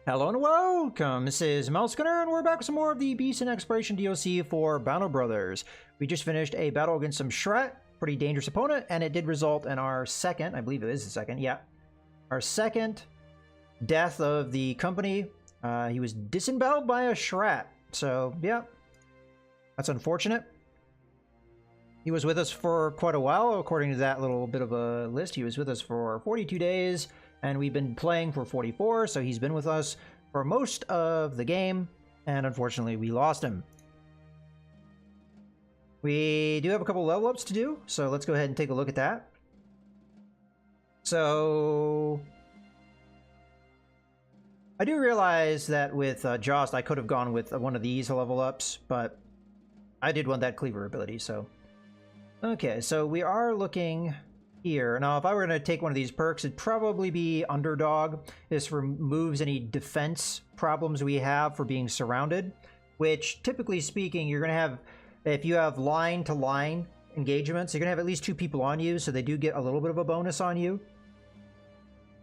Hello and welcome, this is Mousegunner, and we're back with some more of the Beast and Exploration DLC for Battle Brothers. We just finished a battle against some Shret, pretty dangerous opponent, and it did result in our second, I believe it is the second, yeah, our second death of the company. He was disemboweled by a Shret, so yeah, that's unfortunate. He was with us for quite a while, according to that little bit of a list. He was with us for 42 days. And we've been playing for 44, so he's been with us for most of the game, and unfortunately we lost him. We do have a couple level ups to do, so let's go ahead and take a look at that. So I do realize that with Jost I could have gone with one of these level ups, but I did want that cleaver ability, so. Okay, so we are looking here. Now, if I were going to take one of these perks, it'd probably be Underdog. This removes any defense problems we have for being surrounded, which, typically speaking, you're going to have, if you have line-to-line engagements, you're going to have at least 2 people on you, so they do get a little bit of a bonus on you.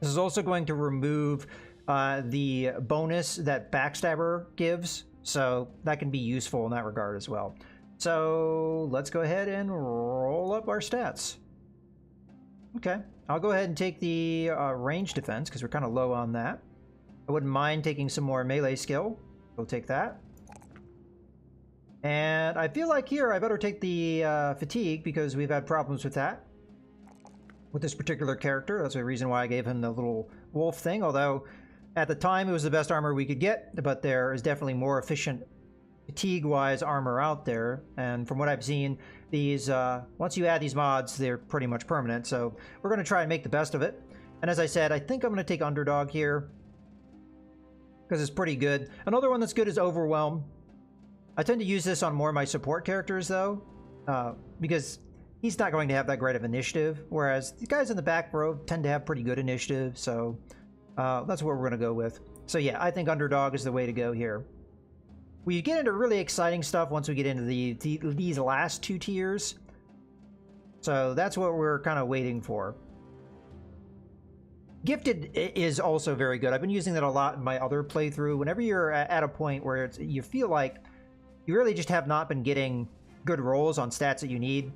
This is also going to remove the bonus that Backstabber gives, so that can be useful in that regard as well. So, let's go ahead and roll up our stats. Okay, I'll go ahead and take the range defense because we're kind of low on that. I wouldn't mind taking some more melee skill. We'll take that. And I feel like here I better take the fatigue because we've had problems with that. With this particular character, that's the reason why I gave him the little wolf thing. Although at the time it was the best armor we could get, but there is definitely more efficient fatigue-wise armor out there, and from what I've seen, these once you add these mods, they're pretty much permanent, so we're going to try and make the best of it. And as I said, I think I'm going to take Underdog here because it's pretty good. Another one that's good is Overwhelm. I tend to use this on more of my support characters though, because he's not going to have that great of initiative, whereas the guys in the back row tend to have pretty good initiative, so that's what we're going to go with. So yeah, I think Underdog is the way to go here. We get into really exciting stuff once we get into these last 2 tiers. So that's what we're kind of waiting for. Gifted is also very good. I've been using that a lot in my other playthrough. Whenever you're at a point where you feel like you really just have not been getting good rolls on stats that you need,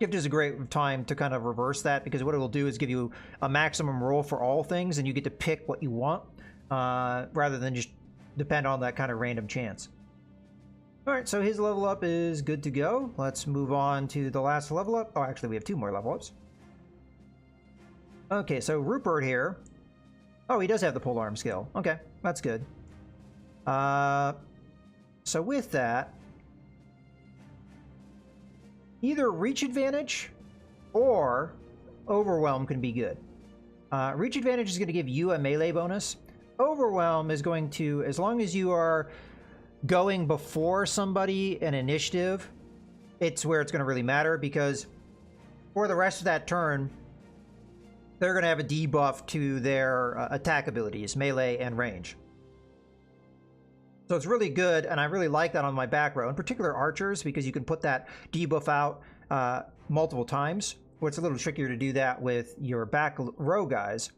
Gifted is a great time to kind of reverse that, because what it will do is give you a maximum roll for all things, and you get to pick what you want rather than just depend on that kind of random chance. Alright, so his level up is good to go. Let's move on to the last level up. Oh, actually, we have 2 more level ups. Okay, so Rupert here. Oh, he does have the polearm skill. Okay, that's good. So with that, either Reach Advantage or Overwhelm can be good. Reach Advantage is going to give you a melee bonus. Overwhelm is going to, as long as you are going before somebody in initiative, it's where it's going to really matter, because for the rest of that turn, they're going to have a debuff to their attack abilities, melee and range. So it's really good, and I really like that on my back row, in particular archers, because you can put that debuff out multiple times, where it's a little trickier to do that with your back row guys.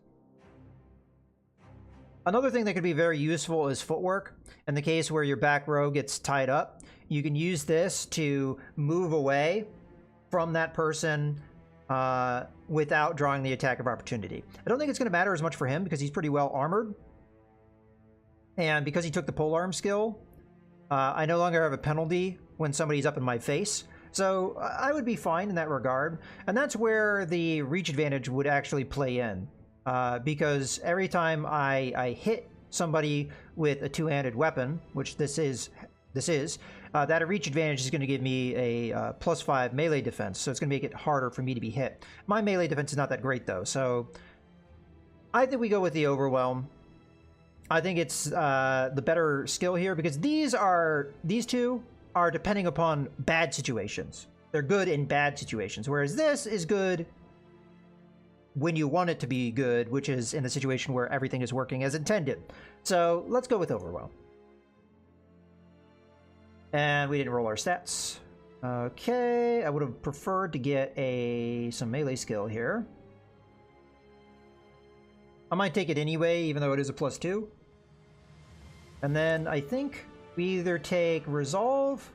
Another thing that could be very useful is footwork. In the case where your back row gets tied up, you can use this to move away from that person without drawing the attack of opportunity. I don't think it's going to matter as much for him because he's pretty well armored. And because he took the polearm skill, I no longer have a penalty when somebody's up in my face. So I would be fine in that regard. And that's where the reach advantage would actually play in. Because every time I hit somebody with a 2-handed weapon, which this is, that reach advantage is going to give me a +5 melee defense, so it's going to make it harder for me to be hit. My melee defense is not that great though, so I think we go with the Overwhelm. I think it's the better skill here, because these 2 are depending upon bad situations. They're good in bad situations, whereas this is good when you want it to be good, which is in a situation where everything is working as intended. So let's go with Overwhelm. And we didn't roll our stats. Okay, I would have preferred to get some melee skill here. I might take it anyway, even though it is a +2. And then I think we either take Resolve,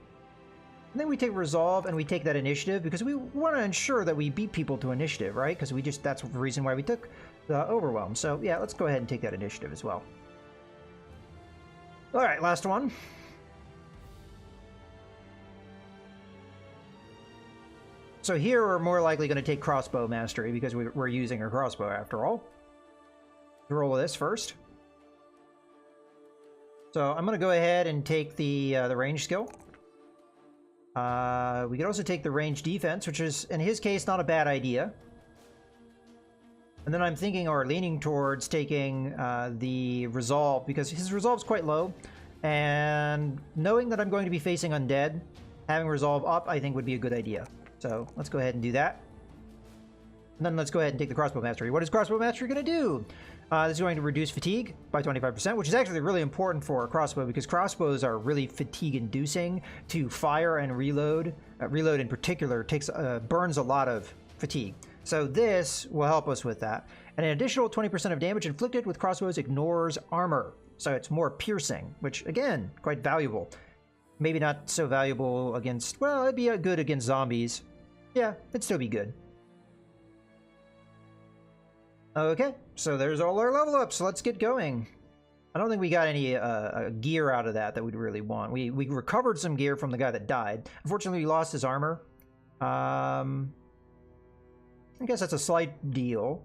and then we take Resolve and we take that initiative because we want to ensure that we beat people to initiative, right? Because that's the reason why we took the Overwhelm. So yeah, let's go ahead and take that initiative as well. All right, last one. So here we're more likely going to take Crossbow Mastery because we're using a crossbow after all. Roll this first. So I'm going to go ahead and take the range skill. We could also take the range defense, which is, in his case, not a bad idea. And then I'm thinking or leaning towards taking the Resolve, because his Resolve's quite low. And knowing that I'm going to be facing Undead, having Resolve up, I think would be a good idea. So let's go ahead and do that. And then let's go ahead and take the Crossbow Mastery. What is Crossbow Mastery going to do? This is going to reduce fatigue by 25%, which is actually really important for a crossbow because crossbows are really fatigue-inducing to fire and reload. Reload in particular burns a lot of fatigue. So this will help us with that. And an additional 20% of damage inflicted with crossbows ignores armor. So it's more piercing, which, again, quite valuable. Maybe not so valuable against... Well, it'd be good against zombies. Yeah, it'd still be good. Okay, so there's all our level ups. Let's get going. I don't think we got any gear out of that we'd really want. We recovered some gear from the guy that died. Unfortunately, we lost his armor. I guess that's a slight deal.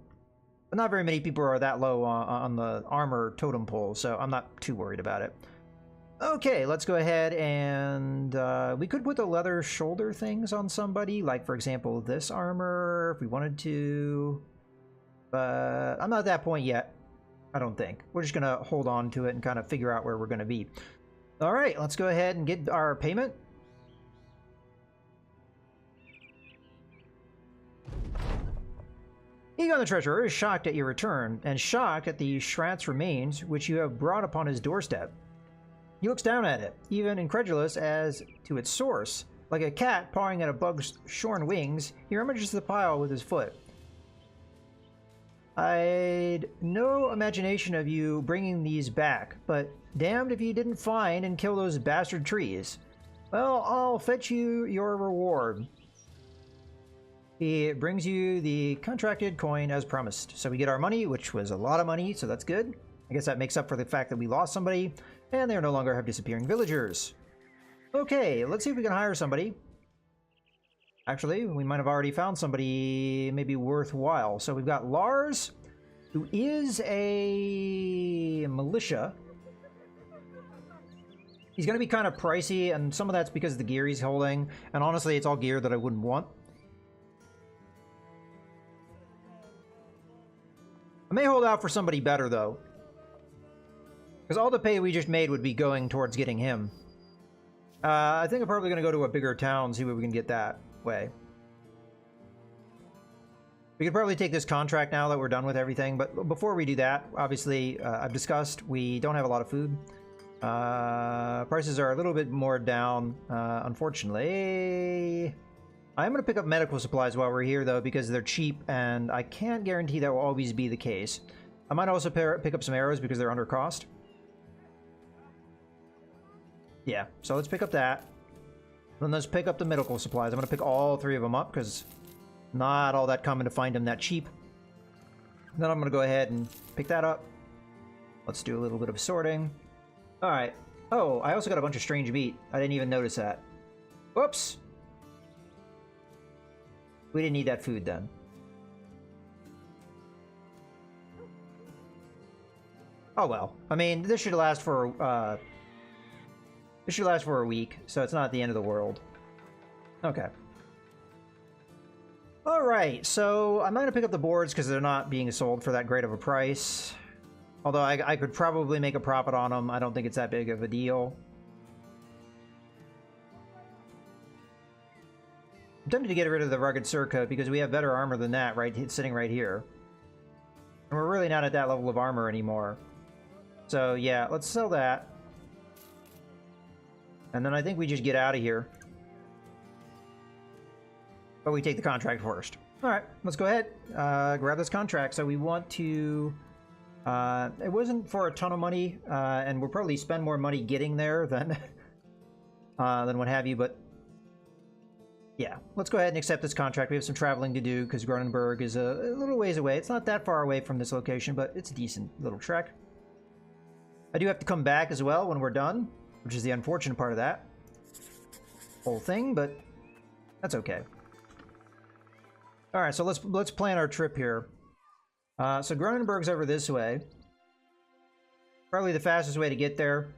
But not very many people are that low on the armor totem pole, so I'm not too worried about it. Okay, let's go ahead and we could put the leather shoulder things on somebody, like, for example, this armor, if we wanted to. But I'm not at that point yet, I don't think. We're just going to hold on to it and kind of figure out where we're going to be. All right, let's go ahead and get our payment. Egon the Treasurer is shocked at your return, and shocked at the Shrat's remains, which you have brought upon his doorstep. He looks down at it, even incredulous as to its source. Like a cat pawing at a bug's shorn wings, he rummages the pile with his foot. I'd no imagination of you bringing these back, but damned if you didn't find and kill those bastard trees. Well, I'll fetch you your reward. He brings you the contracted coin as promised. So we get our money, which was a lot of money, so that's good. I guess that makes up for the fact that we lost somebody, and they no longer have disappearing villagers. Okay, let's see if we can hire somebody. Actually, we might have already found somebody maybe worthwhile. So we've got Lars, who is a militia. He's going to be kind of pricey, and some of that's because of the gear he's holding. And honestly, it's all gear that I wouldn't want. I may hold out for somebody better, though. Because all the pay we just made would be going towards getting him. I think I'm probably going to go to a bigger town, see what we can get that way. We could probably take this contract now that we're done with everything, but before we do that, obviously, I've discussed we don't have a lot of food. Prices are a little bit more down, unfortunately. I'm going to pick up medical supplies while we're here, though, because they're cheap, and I can't guarantee that will always be the case. I might also pick up some arrows because they're under cost. Yeah, so let's pick up that. Then let's pick up the medical supplies. I'm going to pick all three of them up because not all that common to find them that cheap. Then I'm going to go ahead and pick that up. Let's do a little bit of sorting. All right. Oh, I also got a bunch of strange meat. I didn't even notice that. Whoops. We didn't need that food then. Oh well. I mean, this should last for a week, so it's not the end of the world. Okay. All right, so I'm not gonna pick up the boards because they're not being sold for that great of a price. Although I could probably make a profit on them. I don't think it's that big of a deal. I'm tempted to get rid of the rugged surcoat because we have better armor than that, right? It's sitting right here. And we're really not at that level of armor anymore. So yeah, let's sell that. And then I think we just get out of here. But we take the contract first. All right, let's go ahead. Grab this contract. So we want to It wasn't for a ton of money, and we'll probably spend more money getting there than what have you, but yeah, let's go ahead and accept this contract. We have some traveling to do because Gronenberg is a little ways away. It's not that far away from this location, but it's a decent little trek. I do have to come back as well when we're done, which is the unfortunate part of that whole thing, but that's okay. All right, so let's plan our trip here. So Gronenberg's over this way. Probably the fastest way to get there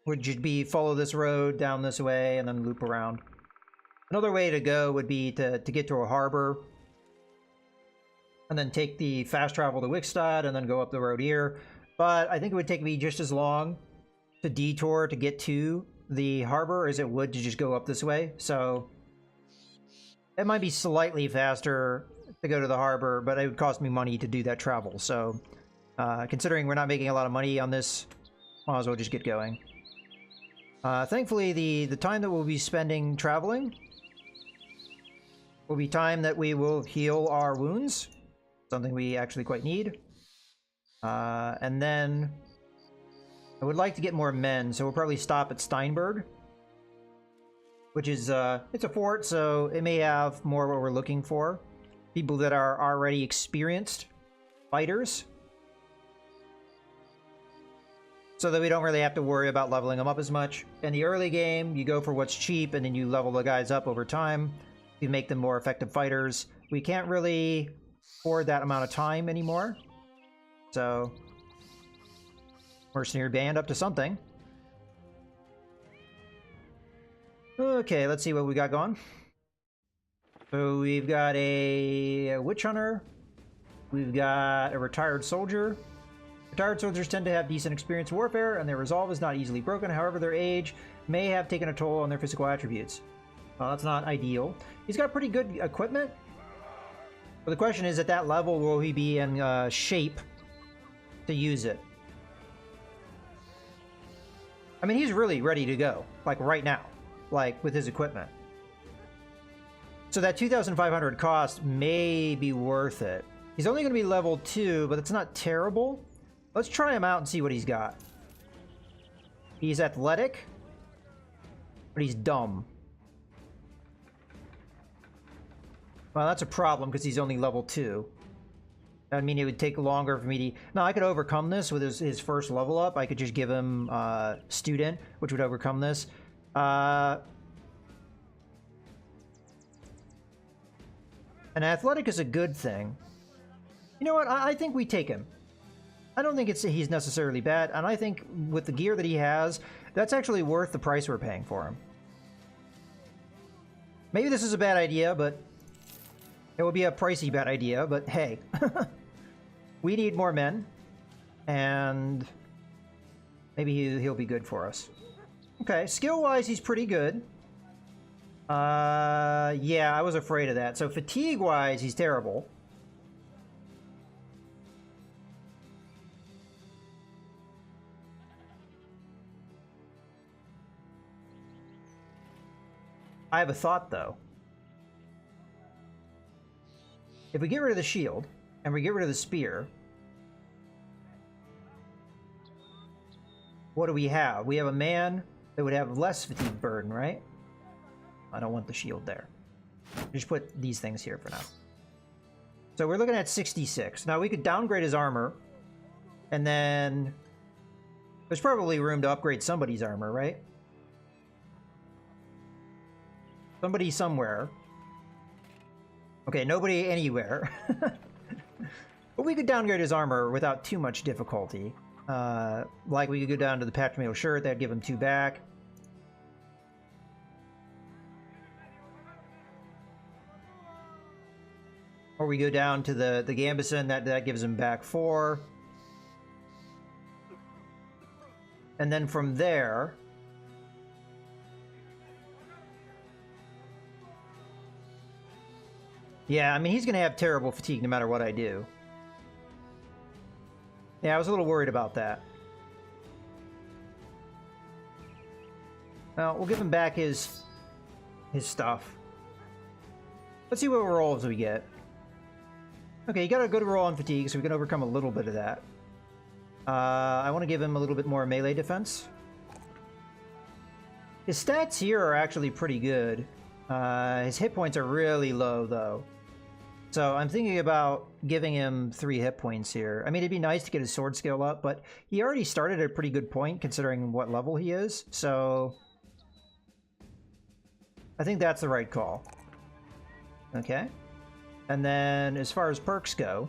would just be follow this road down this way and then loop around. Another way to go would be to get to a harbor and then take the fast travel to Wickstad and then go up the road here. But I think it would take me just as long to detour to get to the harbor as it would to just go up this way. So it might be slightly faster to go to the harbor, but it would cost me money to do that travel. So considering we're not making a lot of money on this, might as well just get going. Thankfully, the time that we'll be spending traveling will be time that we will heal our wounds, something we actually quite need. And then I would like to get more men, so we'll probably stop at Steinberg, which is it's a fort, so it may have more what we're looking for. People that are already experienced fighters, so that we don't really have to worry about leveling them up as much. In the early game, you go for what's cheap, and then you level the guys up over time. You make them more effective fighters. We can't really afford that amount of time anymore. So, mercenary band up to something. Okay, let's see what we got going. So we've got a witch hunter. We've got a retired soldier. Retired soldiers tend to have decent experience in warfare, and their resolve is not easily broken. However, their age may have taken a toll on their physical attributes. Well, that's not ideal. He's got pretty good equipment. But the question is, at that level, will he be in shape to use it? I mean, he's really ready to go, like right now, like with his equipment. So that 2,500 cost may be worth it. He's only going to be level 2, but it's not terrible. Let's try him out and see what he's got. He's athletic, but he's dumb. Well, that's a problem because he's only level 2. I mean, it would take longer for me to... No, I could overcome this with his first level up. I could just give him student, which would overcome this. And athletic is a good thing. You know what? I think we take him. I don't think he's necessarily bad, and I think with the gear that he has, that's actually worth the price we're paying for him. Maybe this is a bad idea, but it would be a pricey bad idea, but hey. We need more men, and maybe he'll be good for us. Okay, skill-wise, he's pretty good. Yeah, I was afraid of that. So fatigue-wise, he's terrible. I have a thought, though. If we get rid of the shield, and we get rid of the spear, what do we have? We have a man that would have less fatigue burden, right? I don't want the shield there. Just put these things here for now. So we're looking at 66. Now we could downgrade his armor, and then there's probably room to upgrade somebody's armor, right? Somebody somewhere. Okay, nobody anywhere. But we could downgrade his armor without too much difficulty. Like we could go down to the patch mail shirt, that'd give him 2 back. Or we go down to the Gambison, that gives him back 4. And then from there... Yeah, I mean, he's going to have terrible fatigue no matter what I do. Yeah, I was a little worried about that. Well, we'll give him back his stuff. Let's see what rolls we get. Okay, you got a good roll on fatigue, so we can overcome a little bit of that. I want to give him a little bit more melee defense. His stats here are actually pretty good. His hit points are really low, though. So I'm thinking about giving him 3 hit points here. I mean, it'd be nice to get his sword skill up, but he already started at a pretty good point considering what level he is. So I think that's the right call. Okay. And then as far as perks go,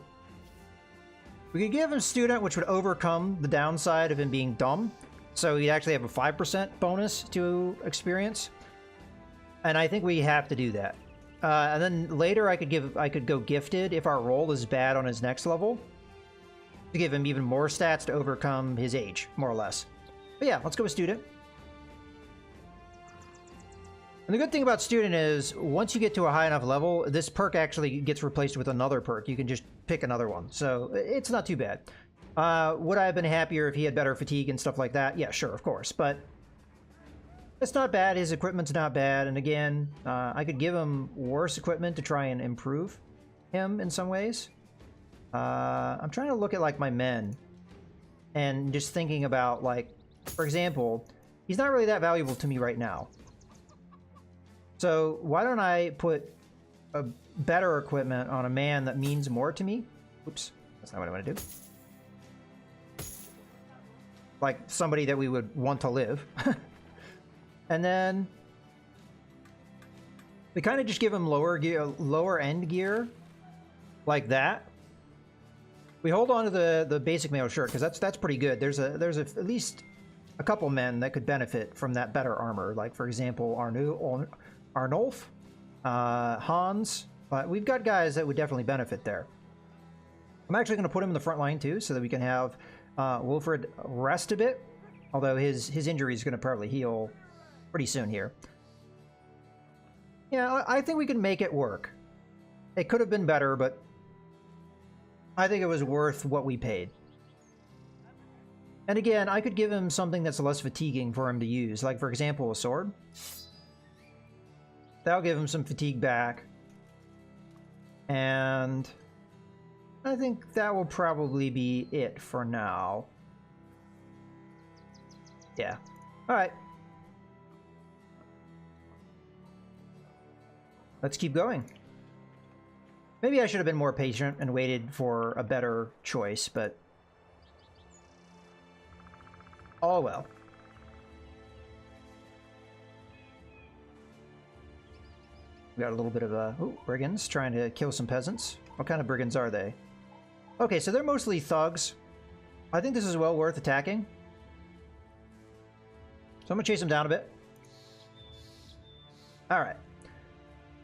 we could give him Student, which would overcome the downside of him being dumb. So he'd actually have a 5% bonus to experience. And I think we have to do that. And then later I could go Gifted if our roll is bad on his next level, to give him even more stats to overcome his age, more or less. But yeah, let's go with Student. And the good thing about Student is, once you get to a high enough level, this perk actually gets replaced with another perk. You can just pick another one, so it's not too bad. Would I have been happier if he had better fatigue and stuff like that? Yeah, sure, of course, but it's not bad. His equipment's not bad, and again, I could give him worse equipment to try and improve him in some ways. I'm trying to look at, like, my men, and just thinking about, like, for example, he's not really that valuable to me right now. So why don't I put a better equipment on a man that means more to me? Oops, that's not what I want to do. Like somebody that we would want to live. And then we kind of just give him lower gear, lower end gear, like that. We hold on to the basic mail shirt because that's pretty good. There's at least a couple men that could benefit from that better armor. Like for example, Arnulf, Hans. But we've got guys that would definitely benefit there. I'm actually going to put him in the front line too, so that we can have Wilfred rest a bit. Although his injury is going to probably heal pretty soon here. Yeah, I think we can make it work. It could have been better, but I think it was worth what we paid. And again, I could give him something that's less fatiguing for him to use. Like, for example, a sword. That'll give him some fatigue back. And I think that will probably be it for now. Yeah. Alright. Let's keep going. Maybe I should have been more patient and waited for a better choice, but oh well. We got a little bit of brigands trying to kill some peasants. What kind of brigands are they? Okay, so they're mostly thugs. I think this is well worth attacking. So I'm gonna chase them down a bit. Alright.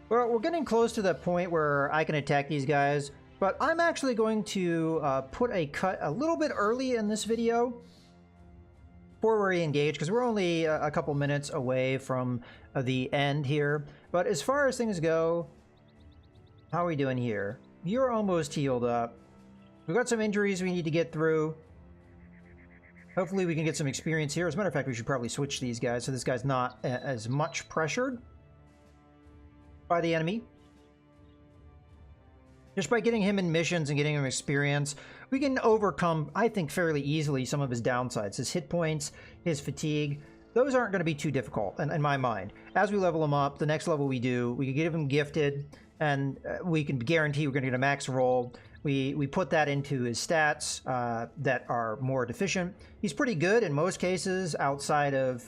Well, we're getting close to the point where I can attack these guys, but I'm actually going to put a cut a little bit early in this video before we engage, because we're only a couple minutes away from the end here. But as far as things go, how are we doing here? You're almost healed up. We've got some injuries we need to get through. Hopefully we can get some experience here. As a matter of fact, we should probably switch these guys so this guy's not as much pressured by the enemy. Just by getting him in missions and getting him experience, we can overcome, I think, fairly easily some of his downsides. His hit points, his fatigue, those aren't going to be too difficult in my mind. As we level him up, the next level we do, we can give him Gifted, and we can guarantee we're going to get a max roll. We put that into his stats that are more deficient. He's pretty good in most cases outside of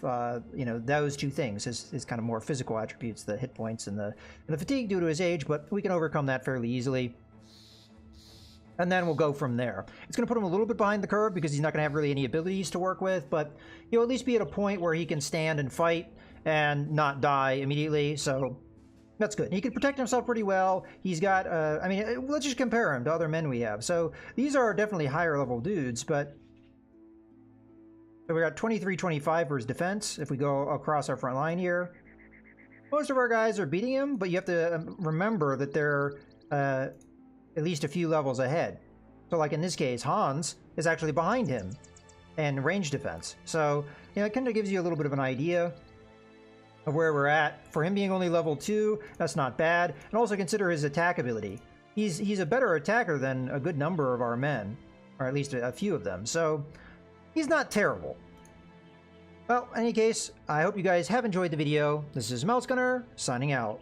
you know, those two things, his kind of more physical attributes, the hit points and the fatigue due to his age, but we can overcome that fairly easily. And then we'll go from there. It's going to put him a little bit behind the curve because he's not going to have really any abilities to work with, but he'll at least be at a point where he can stand and fight and not die immediately, so that's good. He can protect himself pretty well. He's got, I mean, let's just compare him to other men we have. So these are definitely higher level dudes, but so we got 23, 25 for his defense. If we go across our front line here, most of our guys are beating him, but you have to remember that they're at least a few levels ahead. So like in this case, Hans is actually behind him in range defense. So, you know, it kind of gives you a little bit of an idea of where we're at. For him being only level 2, that's not bad. And also consider his attack ability. he's a better attacker than a good number of our men, or at least a few of them. So he's not terrible. Well, in any case, I hope you guys have enjoyed the video. This is Mouse Gunner signing out.